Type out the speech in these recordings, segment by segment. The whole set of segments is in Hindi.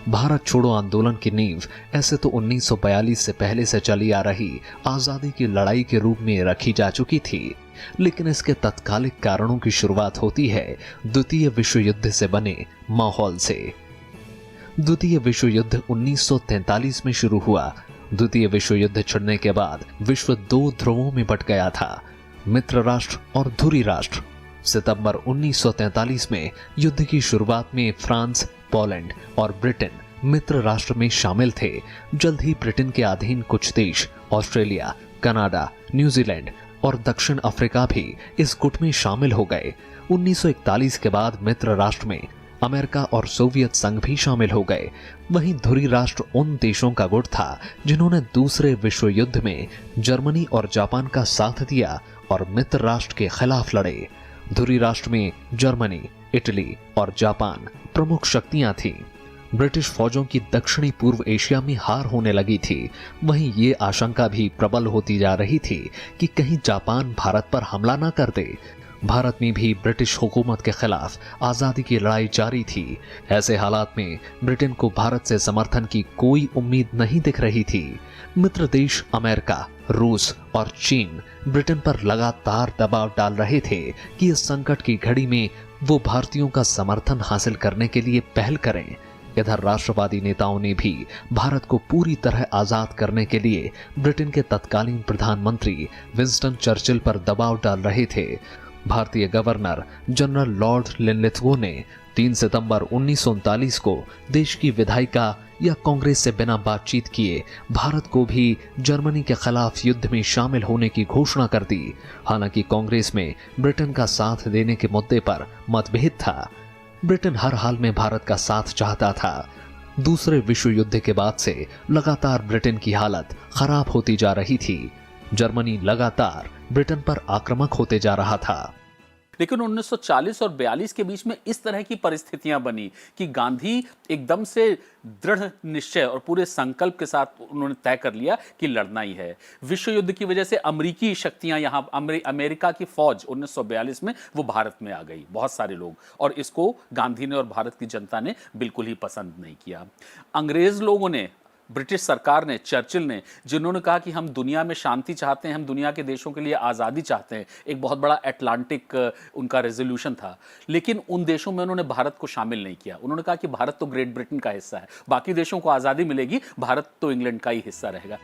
भारत छोड़ो आंदोलन की नींव ऐसे तो 1942 से पहले से चली आ रही आजादी की लड़ाई के रूप में रखी जा चुकी थी, लेकिन इसके तत्कालिक कारणों की शुरुआत होती है द्वितीय विश्व युद्ध से बने माहौल से। द्वितीय विश्व युद्ध 1943 में शुरू हुआ। द्वितीय विश्व युद्ध छिड़ने के बाद विश्व दो ध्रुवों में बंट गया था, मित्र राष्ट्र और धुरी राष्ट्र। सितंबर 1943 में युद्ध की शुरुआत में फ्रांस, पोलैंड और ब्रिटेन मित्र राष्ट्र में शामिल थे। जल्द ही ब्रिटेन के अधीन कुछ देश ऑस्ट्रेलिया, कनाडा, न्यूजीलैंड और दक्षिण अफ्रीका भी इस गुट में शामिल हो गए। 1941 के बाद मित्र राष्ट्र में अमेरिका और सोवियत संघ भी शामिल हो गए। वहीं धुरी राष्ट्र उन देशों का गुट था जिन्होंने दूसरे विश्व युद्ध में जर्मनी और जापान का साथ दिया और मित्र राष्ट्र के खिलाफ लड़े। धुरी राष्ट्र में जर्मनी, इटली और जापान प्रमुख शक्तियां थीं। ब्रिटिश फौजों की दक्षिणी पूर्व एशिया में हार होने लगी थी। वहीं ये आशंका भी प्रबल होती जा रही थी कि कहीं जापान भारत पर हमला न कर दे। भारत में भी ब्रिटिश हुकूमत के खिलाफ आजादी की लड़ाई जारी थी। ऐसे हालात में ब्रिटेन को भारत से समर्थन की कोई उम्मीद नहीं दिख रही थी। मित्र देश अमेरिका, रूस और चीन ब्रिटेन पर लगातार दबाव डाल रहे थे कि इस संकट की घड़ी में वो भारतीयों का समर्थन हासिल करने के लिए पहल करें। इधर राष्ट्रवादी नेताओं ने भी भारत को पूरी तरह आजाद करने के लिए ब्रिटेन के तत्कालीन प्रधानमंत्री विंस्टन चर्चिल पर दबाव डाल रहे थे। भारतीय गवर्नर जनरल लॉर्ड लिनलिथगो ने 3 सितंबर 1939 को देश की विधायिका या कांग्रेस से बिना बातचीत किए भारत को भी जर्मनी के खिलाफ युद्ध में शामिल होने की घोषणा कर दी। हालांकि कांग्रेस में ब्रिटेन का साथ देने के मुद्दे पर मतभेद था। ब्रिटेन हर हाल में भारत का साथ चाहता था। दूसरे विश्व युद्ध के बाद से लगातार ब्रिटेन की हालत खराब होती जा रही थी। जर्मनी लगातार ब्रिटेन पर आक्रामक होते जा रहा था। लेकिन 1940 और 42 के बीच में इस तरह की परिस्थितियां बनी कि गांधी एकदम से दृढ़ निश्चय और पूरे संकल्प के साथ उन्होंने तय कर लिया कि लड़ना ही है। विश्व युद्ध की वजह से अमेरिकी शक्तियां यहां अमेरिका की फौज 1942 में वो भारत में आ गई, बहुत सारे लोग, और इसको गांधी ने और भारत की जनता ने बिल्कुल ही पसंद नहीं किया। अंग्रेज लोगों ने, ब्रिटिश सरकार ने, चर्चिल ने, जिन्होंने कहा कि हम दुनिया में शांति चाहते हैं, हम दुनिया के देशों के लिए आज़ादी चाहते हैं, एक बहुत बड़ा अटलांटिक उनका रेजोल्यूशन था, लेकिन उन देशों में उन्होंने भारत को शामिल नहीं किया। उन्होंने कहा कि भारत तो ग्रेट ब्रिटेन का हिस्सा है, बाकी देशों को आज़ादी मिलेगी, भारत तो इंग्लैंड का ही हिस्सा रहेगा।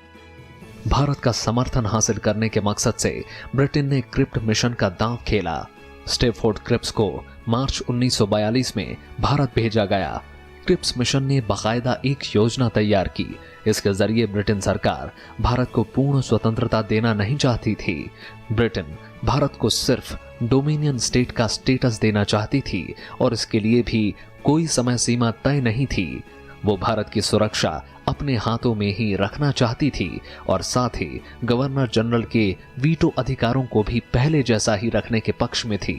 भारत का समर्थन हासिल करने के मकसद से ब्रिटेन ने क्रिप्ट मिशन का दांव खेला। स्टेफोर्ड क्रिप्स को मार्च 1942 में भारत भेजा गया। क्रिप्स मिशन ने बाकायदा एक योजना तैयार की। इसके जरिए ब्रिटेन सरकार भारत को पूर्ण स्वतंत्रता देना नहीं चाहती थी। ब्रिटेन भारत को सिर्फ डोमिनियन स्टेट का स्टेटस देना चाहती थी और इसके लिए भी कोई समय सीमा तय नहीं थी। वो भारत की सुरक्षा अपने हाथों में ही रखना चाहती थी और साथ ही गवर्नर जनरल के वीटो अधिकारों को भी पहले जैसा ही रखने के पक्ष में थी।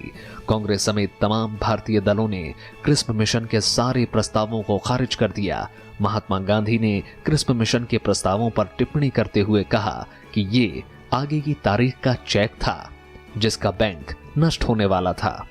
कांग्रेस समेत तमाम भारतीय दलों ने क्रिस्प मिशन के सारे प्रस्तावों को खारिज कर दिया। महात्मा गांधी ने क्रिस्प मिशन के प्रस्तावों पर टिप्पणी करते हुए कहा कि ये आगे की तारीख का चेक था जिसका बैंक नष्ट होने वाला था।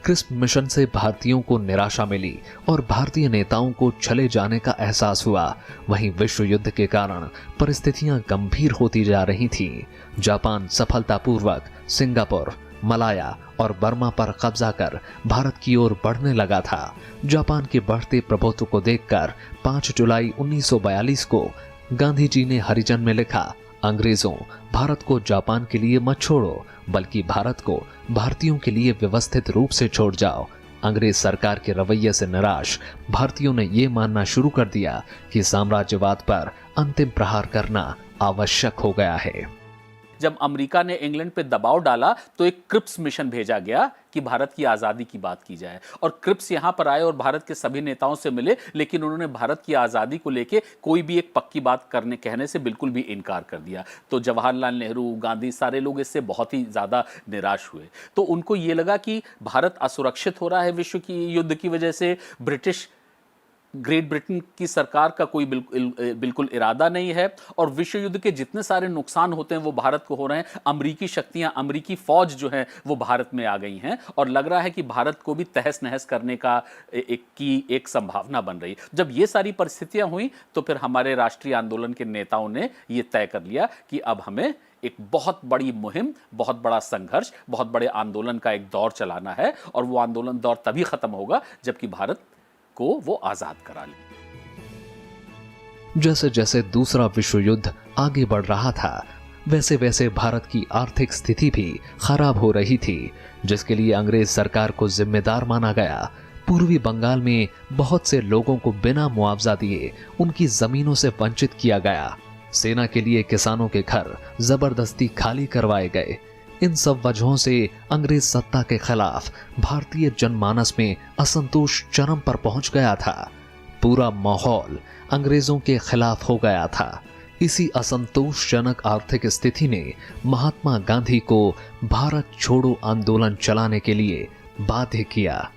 क्रिस्प मिशन से भारतीयों को निराशा मिली और भारतीय नेताओं को चले जाने का एहसास हुआ। वहीं विश्व युद्ध के कारण परिस्थितियां गंभीर होती जा रही थीं। जापान सफलतापूर्वक सिंगापुर, मलाया और बर्मा पर कब्जा कर भारत की ओर बढ़ने लगा था। जापान के बढ़ते प्रभुत्व को देखकर 5 जुलाई 1942 को गांधी जी ने हरिजन में लिखा, अंग्रेजों, भारत को जापान के लिए मत छोड़ो, बल्कि भारत को भारतीयों के लिए व्यवस्थित रूप से छोड़ जाओ। अंग्रेज सरकार के रवैये से निराश भारतीयों ने यह मानना शुरू कर दिया कि साम्राज्यवाद पर अंतिम प्रहार करना आवश्यक हो गया है। जब अमेरिका ने इंग्लैंड पे दबाव डाला तो एक क्रिप्स मिशन भेजा गया कि भारत की आज़ादी की बात की जाए, और क्रिप्स यहां पर आए और भारत के सभी नेताओं से मिले, लेकिन उन्होंने भारत की आज़ादी को लेके कोई भी एक पक्की बात कहने से बिल्कुल भी इनकार कर दिया। तो जवाहरलाल नेहरू, गांधी, सारे लोग इससे बहुत ही ज़्यादा निराश हुए। तो उनको ये लगा कि भारत असुरक्षित हो रहा है विश्व की युद्ध की वजह से, ब्रिटिश ग्रेट ब्रिटेन की सरकार का कोई बिल्कुल इरादा नहीं है और विश्व युद्ध के जितने सारे नुकसान होते हैं वो भारत को हो रहे हैं। अमेरिकी शक्तियां, अमेरिकी फौज जो है वो भारत में आ गई हैं और लग रहा है कि भारत को भी तहस नहस करने का एक संभावना बन रही। जब ये सारी परिस्थितियां हुई तो फिर हमारे राष्ट्रीय आंदोलन के नेताओं ने ये तय कर लिया कि अब हमें एक बहुत बड़ी मुहिम, बहुत बड़ा संघर्ष, बहुत बड़े आंदोलन का एक दौर चलाना है और वो आंदोलन दौर तभी खत्म होगा जबकि भारत को वो आजाद करा ले। जैसे जैसे दूसरा विश्व युद्ध आगे बढ़ रहा था वैसे वैसे भारत की आर्थिक स्थिति भी खराब हो रही थी, जिसके लिए अंग्रेज सरकार को जिम्मेदार माना गया। पूर्वी बंगाल में बहुत से लोगों को बिना मुआवजा दिए उनकी जमीनों से वंचित किया गया। सेना के लिए किसानों के घर जबरदस्ती खाली करवाए गए। इन सब वजहों से अंग्रेज सत्ता के खिलाफ भारतीय जनमानस में असंतोष चरम पर पहुंच गया था। पूरा माहौल अंग्रेजों के खिलाफ हो गया था। इसी असंतोषजनक आर्थिक स्थिति ने महात्मा गांधी को भारत छोड़ो आंदोलन चलाने के लिए बाध्य किया।